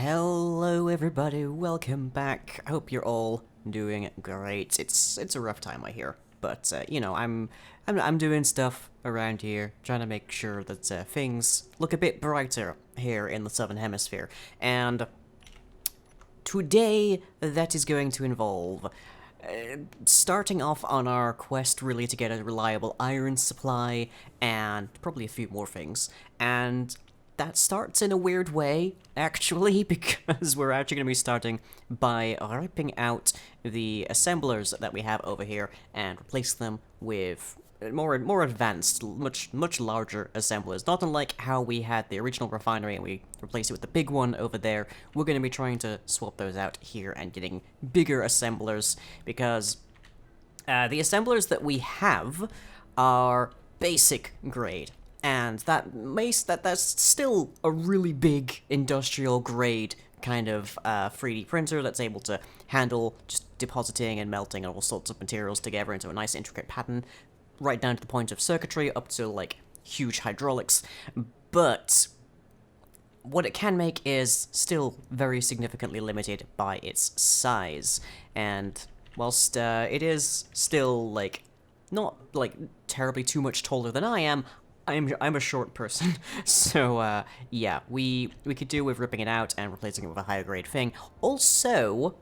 Hello everybody, welcome back. I hope you're all doing great. It's a rough time, I hear, but you know, I'm doing stuff around here, trying to make sure that things look a bit brighter here in the Southern Hemisphere. And today, that is going to involve starting off on our quest really to get a reliable iron supply and probably a few more things. And that starts in a weird way, actually, because we're actually going to be starting by ripping out the assemblers that we have over here and replace them with more advanced, much larger assemblers. Not unlike how we had the original refinery and we replaced it with the big one over there. We're going to be trying to swap those out here and getting bigger assemblers, because the assemblers that we have are basic grade. And that's still a really big industrial grade kind of 3D printer that's able to handle just depositing and melting all sorts of materials together into a nice intricate pattern, right down to the point of circuitry, up to like huge hydraulics. But what it can make is still very significantly limited by its size. And whilst it is still like not like terribly too much taller than I am, I'm a short person, so yeah, we could do with ripping it out and replacing it with a higher grade thing. Also,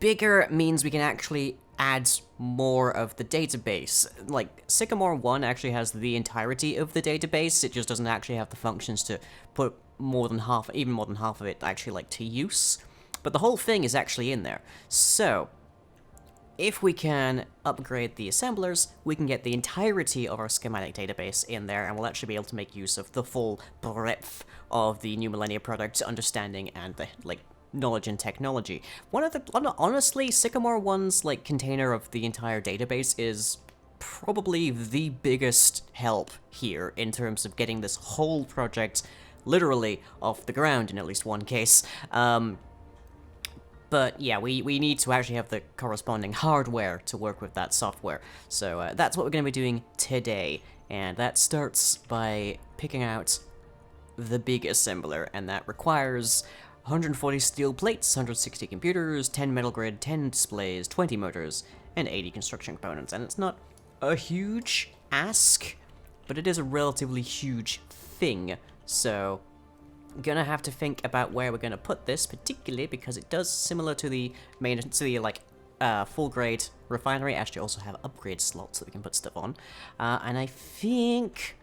bigger means we can actually add more of the database. Like, Sycamore 1 actually has the entirety of the database, it just doesn't actually have the functions to put even more than half of it actually, like, to use. But the whole thing is actually in there. So, if we can upgrade the assemblers, we can get the entirety of our schematic database in there, and we'll actually be able to make use of the full breadth of the new Millennia product understanding and the, like, knowledge and technology. Honestly, Sycamore 1's, like, container of the entire database is probably the biggest help here in terms of getting this whole project literally off the ground in at least one case. But yeah, we need to actually have the corresponding hardware to work with that software. So that's what we're going to be doing today. And that starts by picking out the big assembler, and that requires 140 steel plates, 160 computers, 10 metal grid, 10 displays, 20 motors, and 80 construction components. And it's not a huge ask, but it is a relatively huge thing. So gonna have to think about where we're gonna put this, particularly because it does, similar to the full grade refinery, actually also have upgrade slots that we can put stuff on. And I think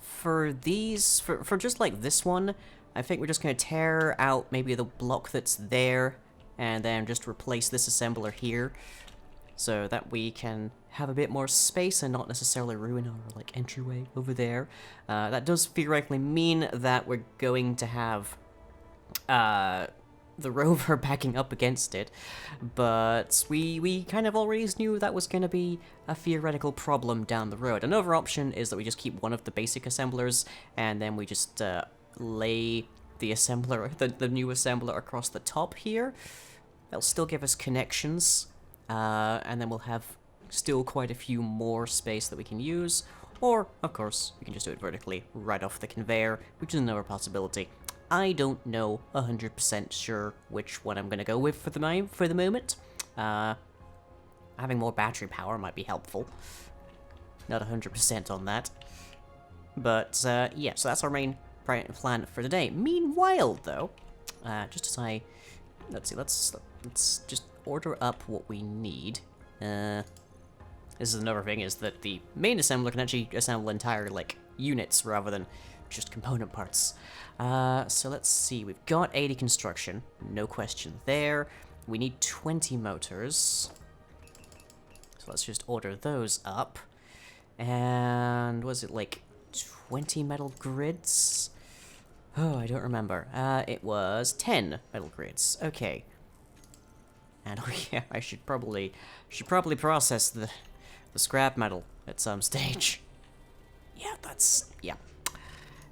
for these, for just like this one, I think we're just gonna tear out maybe the block that's there and then just replace this assembler here, so that we can have a bit more space and not necessarily ruin our, like, entryway over there. That does theoretically mean that we're going to have the rover backing up against it, but we kind of already knew that was going to be a theoretical problem down the road. Another option is that we just keep one of the basic assemblers, and then we just lay the assembler, the new assembler across the top here. That'll still give us connections, and then we'll have still quite a few more space that we can use, or, of course, we can just do it vertically right off the conveyor, which is another possibility. I don't know 100% sure which one I'm gonna go with for the moment. Having more battery power might be helpful. Not 100% on that. But, yeah, so that's our main plan for today. Meanwhile, though, just as I... Let's see, let's just order up what we need. This is another thing, is that the main assembler can actually assemble entire, like, units rather than just component parts. So let's see, we've got 80 construction, no question there. We need 20 motors. So let's just order those up. And was it like 20 metal grids? Oh, I don't remember. It was 10 metal grids. Okay. And oh yeah, I should probably process the scrap metal at some stage. Yeah, yeah.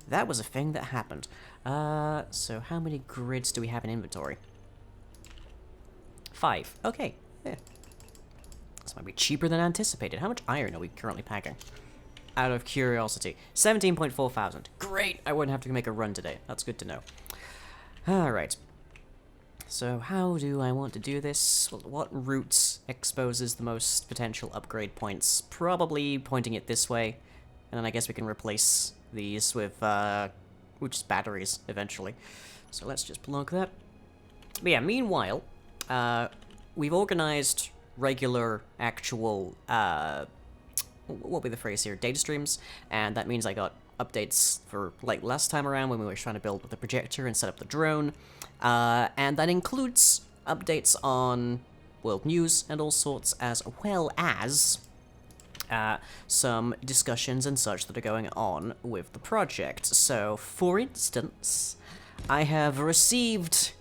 That was a thing that happened. So how many grids do we have in inventory? 5. Okay. Yeah. This might be cheaper than anticipated. How much iron are we currently packing? Out of curiosity. 17.4 thousand. Great! I wouldn't have to make a run today. That's good to know. Alright. So how do I want to do this? Well, what route exposes the most potential upgrade points? Probably pointing it this way, and then I guess we can replace these with just batteries eventually. So let's just plug that. But yeah, meanwhile, we've organized regular, actual, what would be the phrase here? Data streams, and that means I got updates for, like, last time around when we were trying to build with the projector and set up the drone, and that includes updates on world news and all sorts, as well as some discussions and such that are going on with the project. So, for instance, I have received,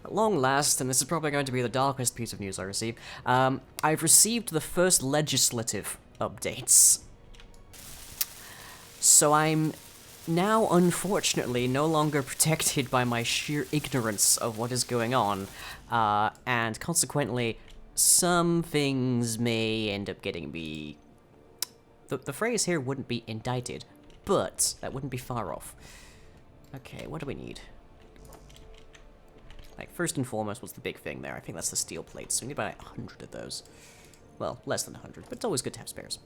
at long last, and this is probably going to be the darkest piece of news I receive, I've received the first legislative updates. So I'm now, unfortunately, no longer protected by my sheer ignorance of what is going on, and consequently, some things may end up getting me... The phrase here wouldn't be indicted, but that wouldn't be far off. Okay, what do we need? Like, first and foremost, what's the big thing there? I think that's the steel plates, so we need about 100 of those. Well, less than 100, but it's always good to have spares.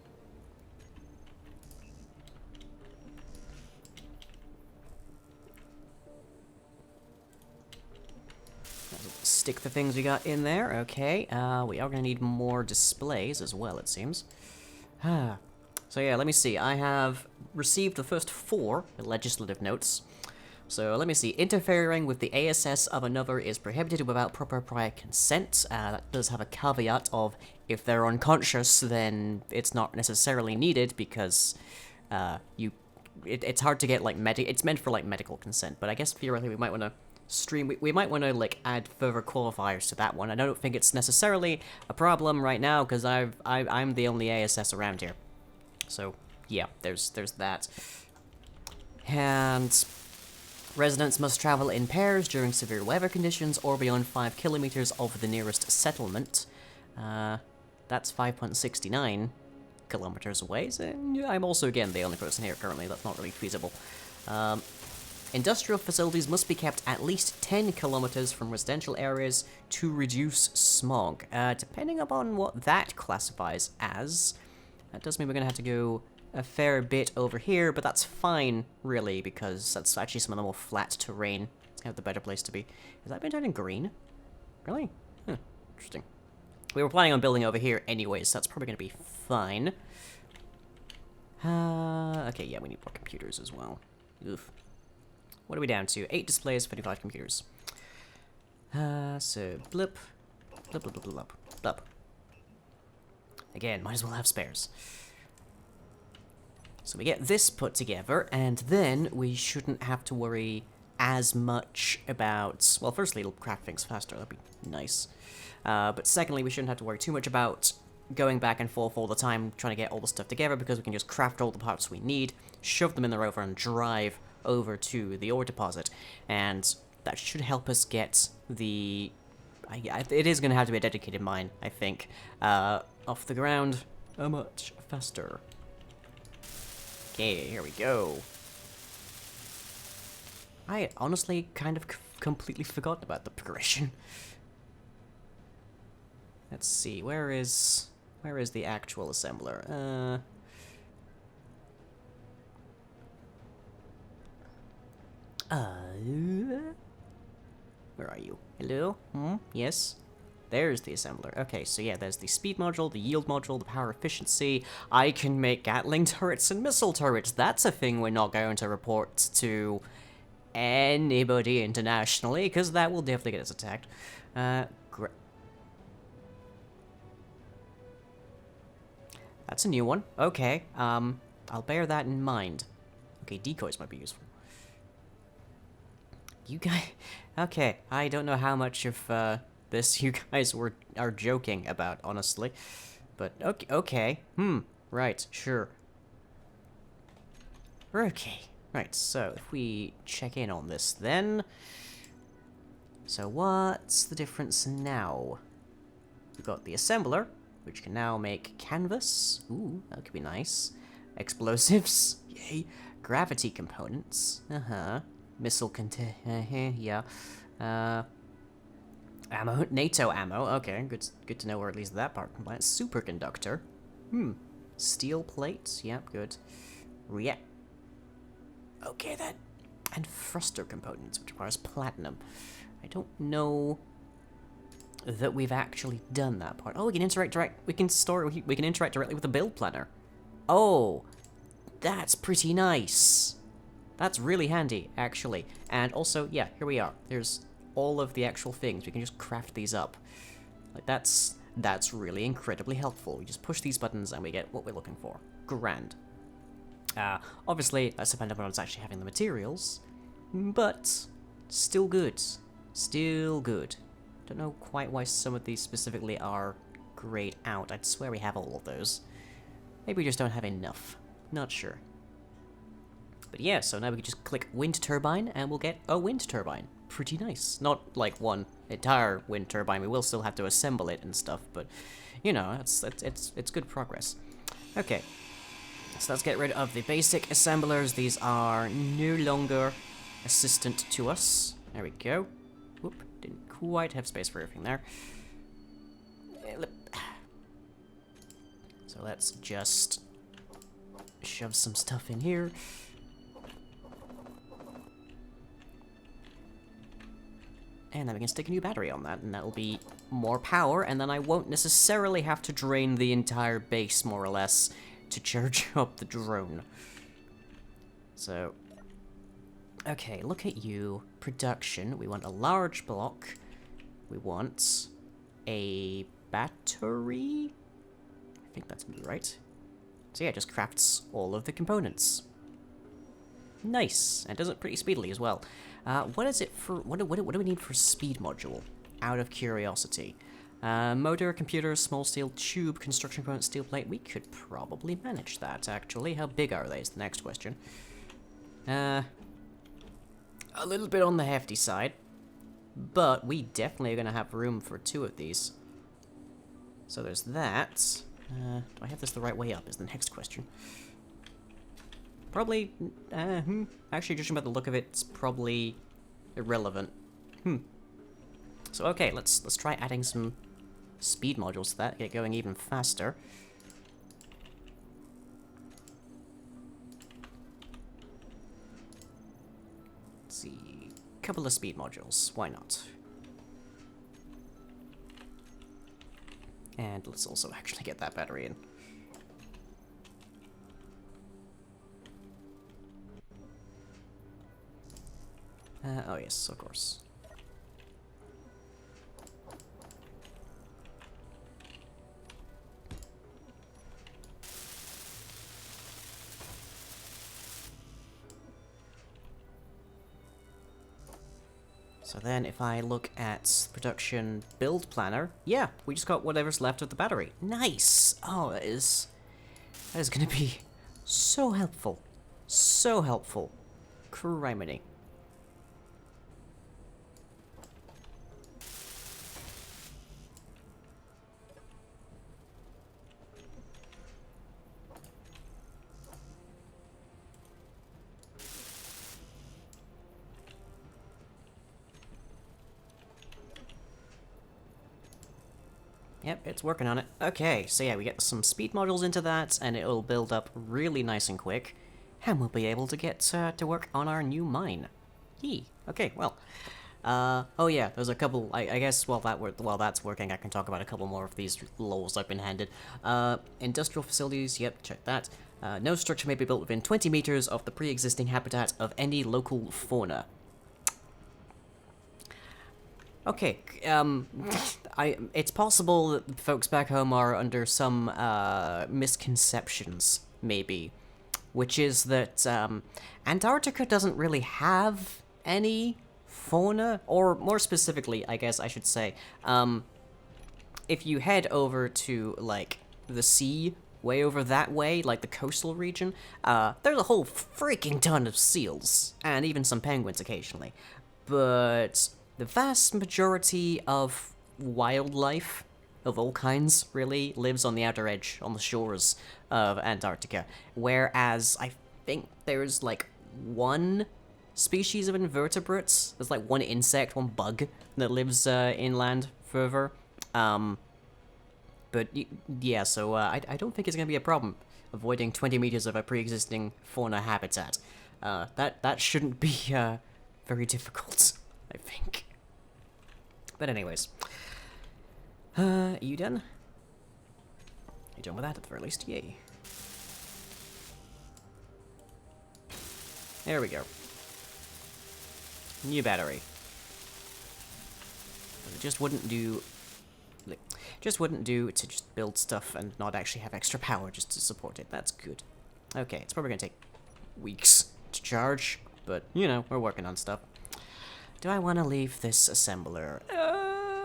Stick the things we got in there, okay. We are gonna need more displays as well, it seems. So yeah, let me see. I have received the first 4 legislative notes. So let me see. Interfering with the ASS of another is prohibited without proper prior consent. That does have a caveat of if they're unconscious, then it's not necessarily needed because it's hard to get like it's meant for like medical consent. But I guess theoretically we might want to we might want to like add further qualifiers to that one. I don't think it's necessarily a problem right now because I'm the only ASS around here. So yeah, there's that. And residents must travel in pairs during severe weather conditions or beyond 5 kilometers of the nearest settlement. That's 5.69 kilometers away, so I'm also, again, the only person here currently. That's not really feasible. Industrial facilities must be kept at least 10 kilometers from residential areas to reduce smog. Depending upon what that classifies as, that does mean we're going to have to go a fair bit over here, but that's fine, really, because that's actually some of the more flat terrain. It's kind of the better place to be. Has that been done in green? Really? Huh, interesting. We were planning on building over here anyways, so that's probably going to be fine. Okay, yeah, we need more computers as well. Oof. What are we down to? 8 displays, 55 computers. So, blip. Blip, blip, blip, blip, blip. Again, might as well have spares. So we get this put together, and then we shouldn't have to worry as much about... Well, firstly, it'll craft things faster. That'd be nice. But secondly, we shouldn't have to worry too much about going back and forth all the time trying to get all the stuff together, because we can just craft all the parts we need, shove them in the rover, and drive over to the ore deposit. And that should help us get the... it is going to have to be a dedicated mine, I think, off the ground much faster. Okay, here we go. I had honestly kind of completely forgotten about the progression. Let's see, where is the actual assembler? Where are you? Hello? Yes? There's the assembler. Okay, so yeah, there's the speed module, the yield module, the power efficiency. I can make Gatling turrets and missile turrets. That's a thing we're not going to report to anybody internationally, because that will definitely get us attacked. That's a new one. Okay, I'll bear that in mind. Okay, decoys might be useful. You guys... Okay, I don't know how much of, this you guys are joking about, honestly. But, okay. Right, sure. Okay, right, so if we check in on this then... So what's the difference now? We've got the assembler, which can now make canvas. Ooh, that could be nice. Explosives. Yay. Gravity components. Missile yeah. Ammo, NATO ammo. Okay, good to know where at least that part combines. Superconductor. Steel plates. Yep, good. Yeah. Okay then. And thruster components, which requires platinum. I don't know that we've actually done that part. Oh, we can interact we can interact directly with the build planner. Oh, that's pretty nice. That's really handy, actually. And also, yeah, here we are. There's all of the actual things. We can just craft these up. Like, that's really incredibly helpful. We just push these buttons and we get what we're looking for. Grand. Obviously, that's dependent on us actually having the materials, but still good. Still good. Don't know quite why some of these specifically are grayed out. I'd swear we have all of those. Maybe we just don't have enough. Not sure. But yeah, so now we can just click wind turbine and we'll get a wind turbine. Pretty nice. Not like one entire wind turbine. We will still have to assemble it and stuff, but you know, it's good progress. Okay. So let's get rid of the basic assemblers. These are no longer assistant to us. There we go. Whoop, didn't quite have space for everything there. So let's just shove some stuff in here. And then we can stick a new battery on that, and that'll be more power, and then I won't necessarily have to drain the entire base, more or less, to charge up the drone. So, okay, look at you. Production. We want a large block. We want a battery? I think that's gonna be right. So yeah, it just crafts all of the components. Nice, and does it pretty speedily as well. What is it for? What do we need for speed module? Out of curiosity. Motor, computer, small steel tube, construction component, steel plate. We could probably manage that, actually. How big are they is the next question. A little bit on the hefty side, but we definitely are going to have room for 2 of these. So there's that. Do I have this the right way up is the next question. Probably, actually, judging by the look of it, it's probably irrelevant. So okay, let's try adding some speed modules to that, get it going even faster. Let's see, couple of speed modules, why not? And let's also actually get that battery in. Oh yes, of course. So then if I look at production build planner, yeah, we just got whatever's left of the battery. Nice! Oh, that is gonna be so helpful. So helpful. Criminy. Yep, it's working on it. Okay, so yeah, we get some speed modules into that, and it'll build up really nice and quick, and we'll be able to get to work on our new mine. Yee. Okay, well, oh yeah, there's a couple, I guess while that's working, I can talk about a couple more of these laws I've been handed. Industrial facilities, yep, check that. No structure may be built within 20 meters of the pre-existing habitat of any local fauna. Okay, it's possible that folks back home are under some, misconceptions, maybe. Which is that, Antarctica doesn't really have any fauna, or more specifically, I guess I should say, if you head over to, like, the sea, way over that way, like the coastal region, there's a whole freaking ton of seals, and even some penguins occasionally. But the vast majority of wildlife of all kinds really lives on the outer edge, on the shores of Antarctica, whereas I think there's like one species of invertebrates. There's like one insect, one bug that lives inland further. But yeah, so I don't think it's going to be a problem avoiding 20 meters of a pre-existing fauna habitat. That shouldn't be very difficult, I think. But anyways, you done? You done with that at the very least? Yay. There we go. New battery. It just wouldn't do. Just wouldn't do to just build stuff and not actually have extra power just to support it. That's good. Okay, it's probably gonna take weeks to charge, but you know, we're working on stuff. Do I want to leave this assembler?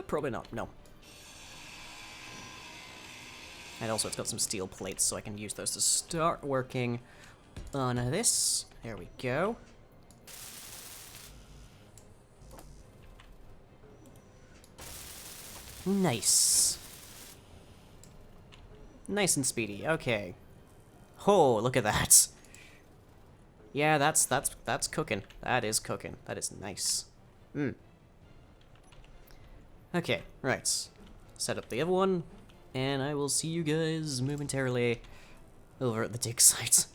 Probably not. No. And also, it's got some steel plates, so I can use those to start working on this. There we go. Nice. Nice and speedy. Okay. Oh, look at that. Yeah, that's cooking. That is cooking. That is nice. Okay, right. Set up the other one, and I will see you guys momentarily over at the dig site.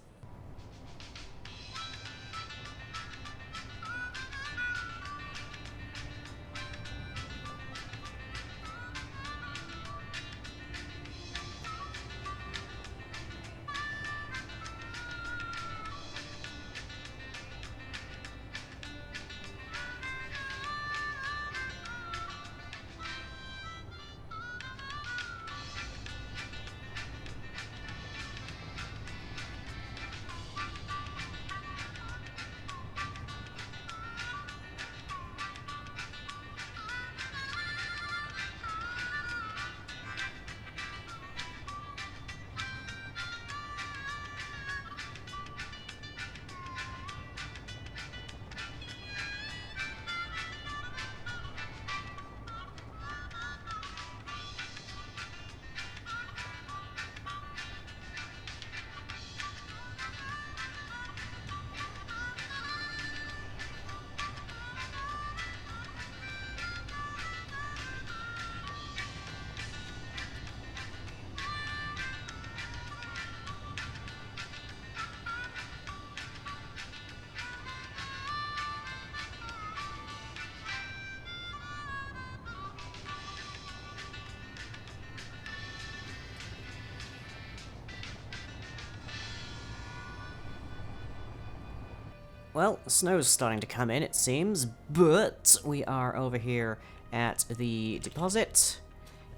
Well, the snow's starting to come in, it seems, but we are over here at the deposit,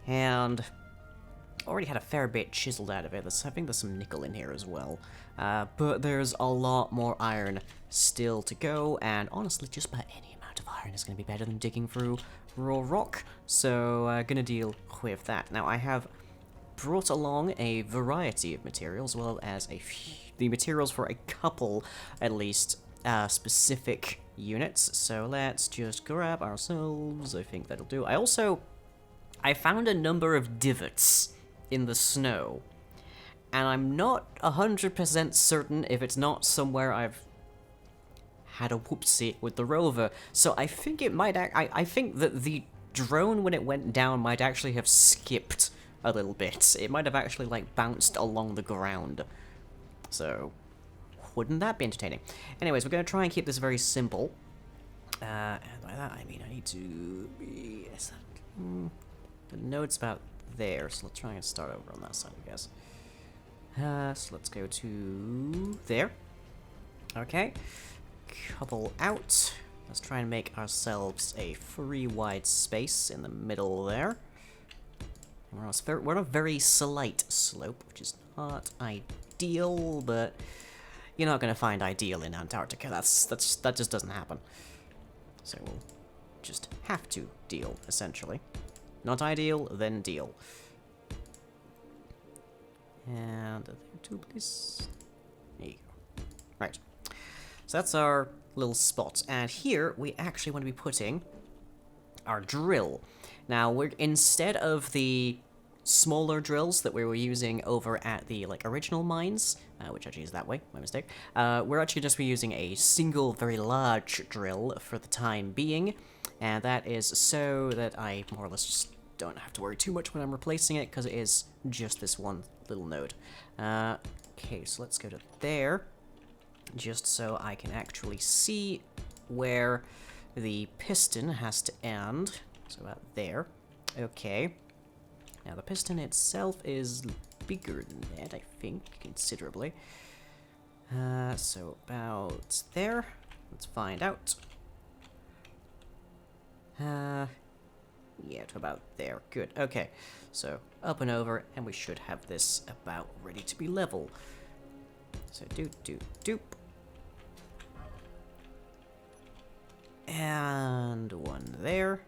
and already had a fair bit chiseled out of it. I think there's some nickel in here as well, but there's a lot more iron still to go, and honestly, just about any amount of iron is going to be better than digging through raw rock, so gonna deal with that. Now, I have brought along a variety of materials, as well as the materials for a couple, at least, specific units, so let's just grab ourselves. I think that'll do. I found a number of divots in the snow, and I'm not 100% certain if it's not somewhere I've had a whoopsie with the rover, so I think it might I think that the drone, when it went down, might actually have skipped a little bit. It might have actually, like, bounced along the ground, so wouldn't that be entertaining? Anyways, we're going to try and keep this very simple. And by that, I mean I need to be... the node's about there, so let's try and start over on that side, I guess. So let's go to there. Okay. Couple out. Let's try and make ourselves a free wide space in the middle there. And we're on a very slight slope, which is not ideal, but... you're not going to find ideal in Antarctica. That just doesn't happen. So we'll just have to deal, essentially. Not ideal, then deal. And two, please. There you go. Right. So that's our little spot. And here we actually want to be putting our drill. Now, instead of the smaller drills that we were using over at the like original mines, which actually is that way, my mistake. We're actually just using a single very large drill for the time being, and that is so that I more or less just don't have to worry too much when I'm replacing it, because it is just this one little node. Okay, so let's go to there, just so I can actually see where the piston has to end. So about there. Okay. Now the piston itself is bigger than that, I think, considerably. So about there. Let's find out. Yeah, to about there. Good. Okay. So up and over, and we should have this about ready to be level. So doop. And one there.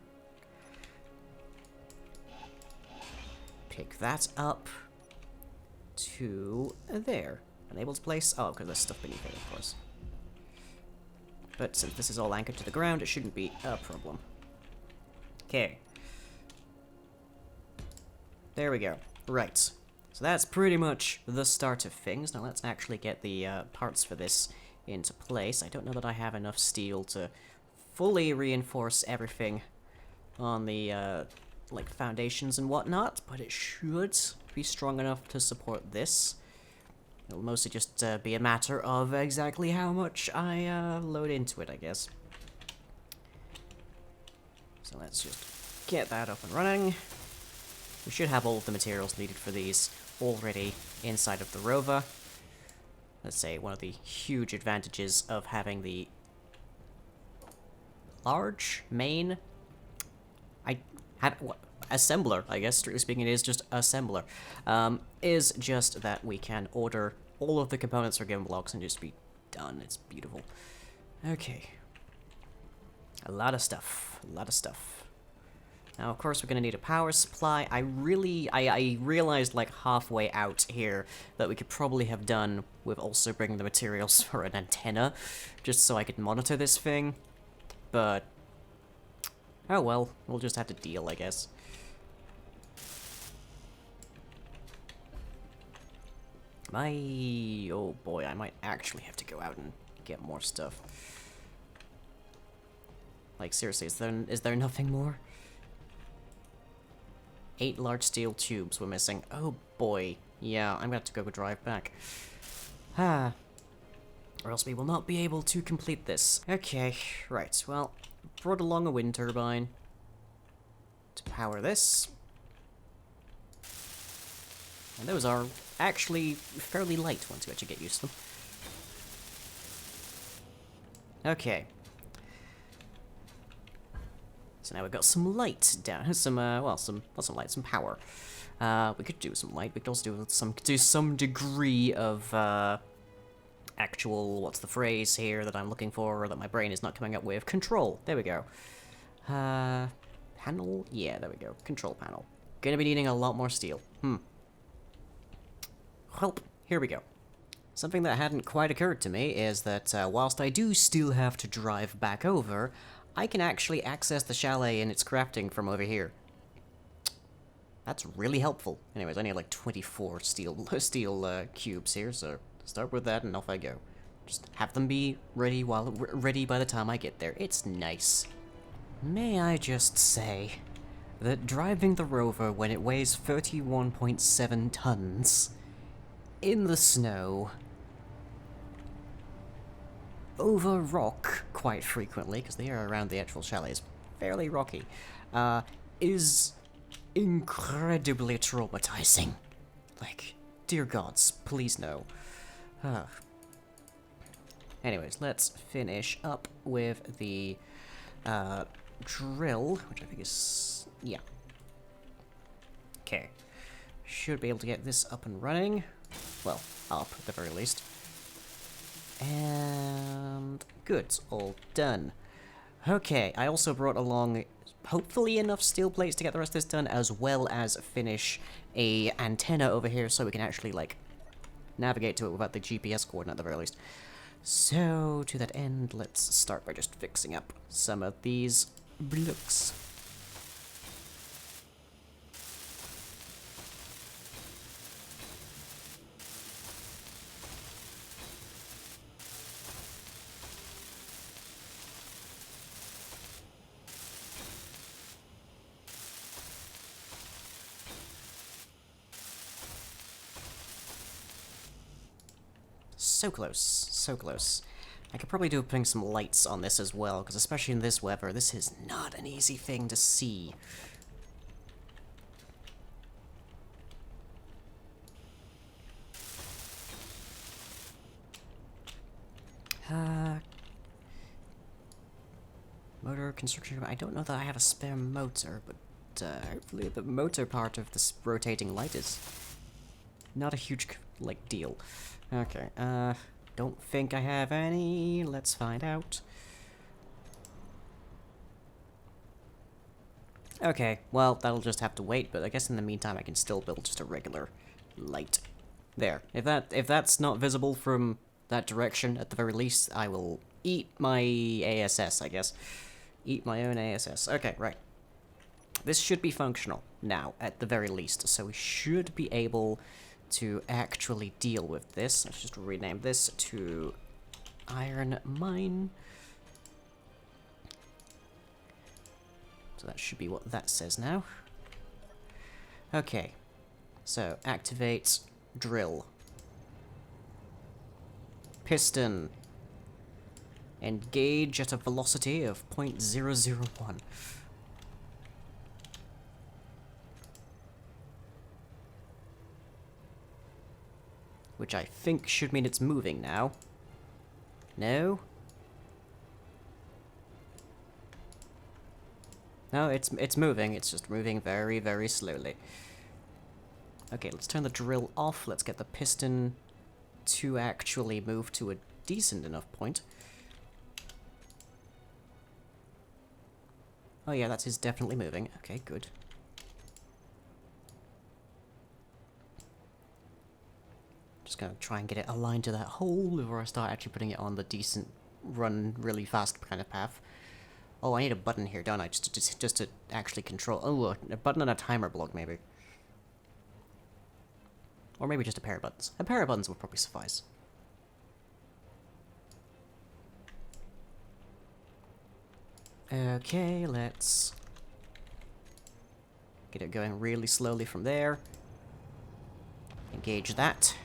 Pick that up to there. Unable to place. Oh, because there's stuff beneath it, of course. But since this is all anchored to the ground, it shouldn't be a problem. Okay. There we go. Right. So that's pretty much the start of things. Now let's actually get the parts for this into place. I don't know that I have enough steel to fully reinforce everything on the like foundations and whatnot, but it should be strong enough to support this. It'll mostly just be a matter of exactly how much I load into it, I guess. So let's just get that up and running. We should have all of the materials needed for these already inside of the rover. Let's say one of the huge advantages of having the large main assembler, I guess, strictly speaking, it is just assembler, is just that we can order all of the components for given blocks and just be done. It's beautiful. Okay. A lot of stuff. Now, of course, we're going to need a power supply. I realized, like, halfway out here that we could probably have done with also bringing the materials for an antenna, just so I could monitor this thing, but oh well, we'll just have to deal, I guess. Oh boy, I might actually have to go out and get more stuff. Like, seriously, is there nothing more? 8 large steel tubes we're missing. Oh boy. Yeah, I'm gonna have to go drive back. Or else we will not be able to complete this. Okay, right, well, brought along a wind turbine to power this. And those are actually fairly light once you actually get used to them. Okay. So now we've got some light down, some light, some power. We could do some light, we could also do some degree of, actual, what's the phrase here that I'm looking for, or that my brain is not coming up with? Control, there we go. Panel? Yeah, there we go, control panel. Gonna be needing a lot more steel. Well, here we go. Something that hadn't quite occurred to me is that, whilst I do still have to drive back over, I can actually access the chalet and its crafting from over here. That's really helpful. Anyways, I need like 24 steel cubes here, so start with that and off I go. Just have them be ready by the time I get there. It's nice. May I just say that driving the rover when it weighs 31.7 tons in the snow over rock, quite frequently, because the area around the actual chalet is fairly rocky, is incredibly traumatizing. Like, dear gods, please no. Anyways, let's finish up with the drill, which I think is, yeah. Okay. Should be able to get this up and running. Well, up at the very least. And good, all done. Okay, I also brought along hopefully enough steel plates to get the rest of this done, as well as finish a antenna over here so we can actually, like, navigate to it without the GPS coordinate at the very least. So, to that end, let's start by just fixing up some of these blocks. So close, so close. I could probably do putting some lights on this as well, because especially in this weather, this is not an easy thing to see. Motor construction. I don't know that I have a spare motor, but hopefully the motor part of this rotating light is not a huge, like, deal. Okay, don't think I have any. Let's find out. Okay, well, that'll just have to wait, but I guess in the meantime I can still build just a regular light. There. If that's not visible from that direction, at the very least, I will eat my ASS, I guess. Eat my own ASS. Okay, right. This should be functional now, at the very least, so we should be able to actually deal with this. Let's just rename this to Iron Mine. So that should be what that says now. Okay, so activate drill. Piston. Engage at a velocity of 0.001. Which I think should mean it's moving now. No? No, it's moving. It's just moving very, very slowly. Okay, let's turn the drill off. Let's get the piston to actually move to a decent enough point. Oh yeah, that is definitely moving. Okay, good. Just gonna try and get it aligned to that hole before I start actually putting it on the decent run really fast kind of path. Oh, I need a button here, don't I? Just to actually control. Oh, a button and a timer block, maybe. Or maybe just a pair of buttons. A pair of buttons will probably suffice. Okay, let's get it going really slowly from there. Engage that.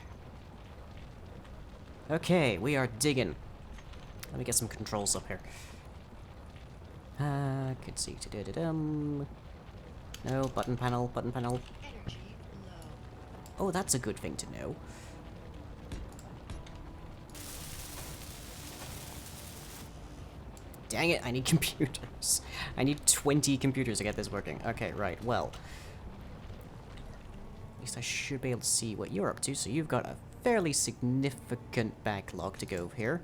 Okay, we are digging. Let me get some controls up here. Could see. No, button panel, button panel. Oh, that's a good thing to know. Dang it, I need computers. I need 20 computers to get this working. Okay, right, well. At least I should be able to see what you're up to, so you've got a fairly significant backlog to go here.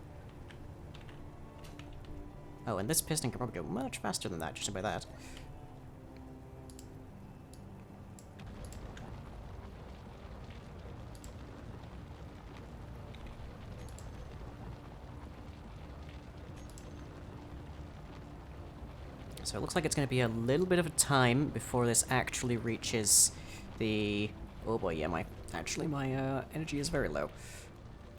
Oh, and this piston can probably go much faster than that, just by that. So it looks like it's going to be a little bit of a time before this actually reaches the... Oh boy, yeah, my energy is very low.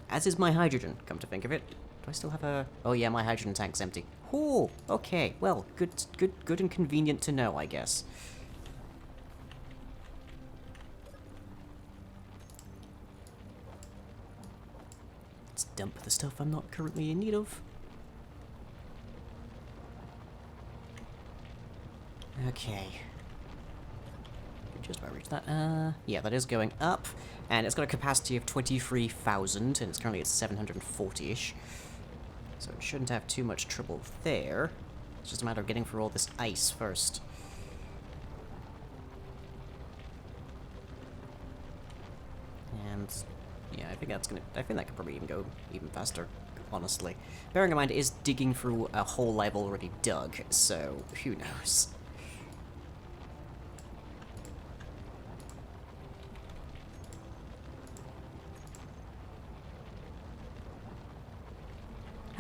As is my hydrogen, come to think of it. Do I still have a... Oh yeah, my hydrogen tank's empty. Oh, okay, well, good and convenient to know, I guess. Let's dump the stuff I'm not currently in need of. Okay. Just about reach that. Yeah, that is going up, and it's got a capacity of 23,000, and it's currently at 740-ish. So it shouldn't have too much trouble there. It's just a matter of getting through all this ice first. And yeah, I think that could probably even go even faster, honestly. Bearing in mind it is digging through a hole I've already dug, so who knows.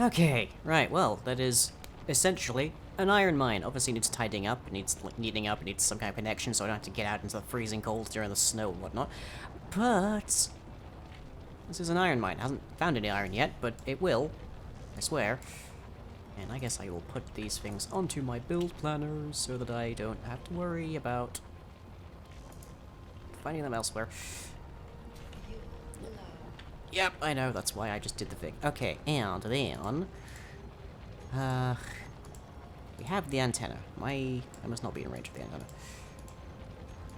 Okay, right, well, that is essentially an iron mine. Obviously needs tidying up, it needs like neating up, it needs some kind of connection so I don't have to get out into the freezing cold during the snow and whatnot. But this is an iron mine. Hasn't found any iron yet, but it will, I swear. And I guess I will put these things onto my build planners so that I don't have to worry about finding them elsewhere. Yep, I know, that's why I just did the thing. Okay, and then... we have the antenna. I must not be in range of the antenna.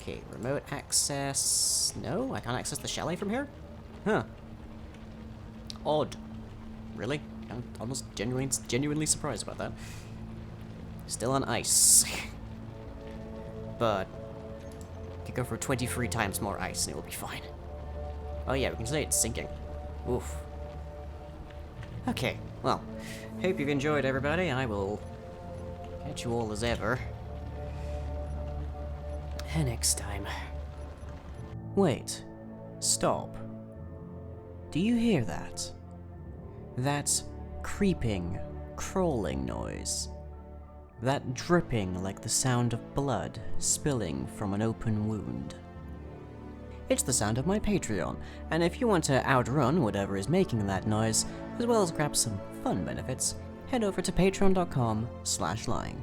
Okay, remote access... No, I can't access the chalet from here? Huh. Odd. Really? I'm almost genuinely surprised about that. Still on ice. But... could go for 23 times more ice and it will be fine. Oh yeah, we can say it's sinking. Oof. Okay, well, hope you've enjoyed, everybody, and I will catch you all as ever next time. Wait. Stop. Do you hear that? That creeping, crawling noise. That dripping like the sound of blood spilling from an open wound. It's the sound of my Patreon, and if you want to outrun whatever is making that noise, as well as grab some fun benefits, head over to patreon.com/lying.